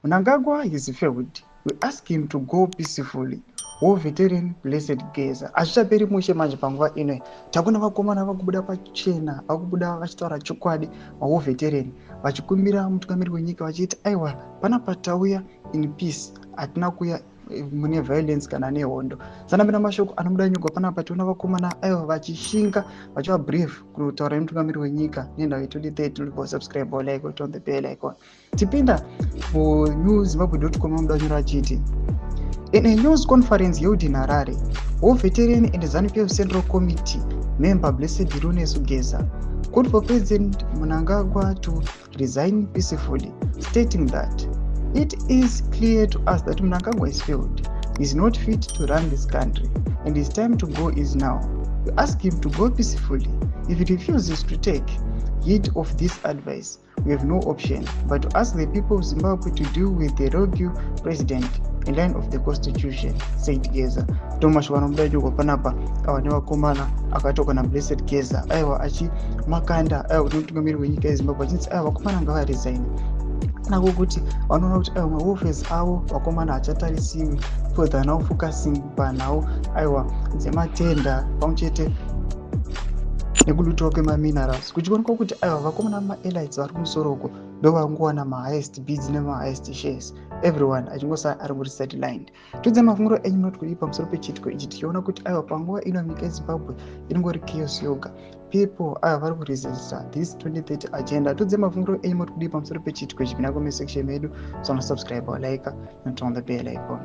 Mnangagwa is failed. We ask him to go peacefully. War veteran Blessed Geza. Azvichaperi mushe manje panguva ino. Takuna vakomana vakubuda pachena, vakubuda vachitaura chokwadi, war veteran vachikumbira mutungamiri wenyika vachiti aiwa panapa tauya in peace, hatina kuya mune violence kana nehondo. Sanambira mashoko anobuda nyika panapa tiona vakomana aiwa vachishinga vachiva brave kutaura nemutungamiri wenyika nendau ye2030 tulipo subscribe like on the bell icon. Tipinda muNewZimbabwe.com anobuda nyora achiti in a news conference held in Harare, War veteran and ZANU-PF Central Committee member Blessed Irunesu Geza called for President Mnangagwa to resign peacefully, stating that it is clear to us that Mnangagwa is failed, he is not fit to run this country, and his time to go is now. We ask him to go peacefully. If he refuses to take heed of this advice, we have no option but to ask the people of Zimbabwe to deal with the rogue president in line of the constitution, said Geza. Thomas Wanombaiduko panapa awa nevakomana akatoka na Blessed Geza aiwa achi makanda aiwa mutungamiri wenyika yeZimbabwe achinzi aiwa vakomana ngavaresign nako kuti vanoona kuti aiwa maofesi avo vakomana hachatarisiwi further now focusing panhau aiwa dzematenda pamwechete nekudutawo kwemaminerals kuchionekwa kuti aiwa vakomana vamaelites vari kumusoro uko ndo vangowana mahighest bids nemahighest shares, everyone achingosara ari kuri sidelined. Tudze mafunguro enyu munoti kudii pamusoro pechiitiko ichi tichiona kuti aiwa panguva ino nyika yeZimbabwe inongori chaos yoga, people aiwa vari kuresista this 2030 agenda. Tudze mafunguro enyu munoti kudii pamusoro pechiitiko ichi, pinda comment section medu, subscribe or like and turn on the bell icon.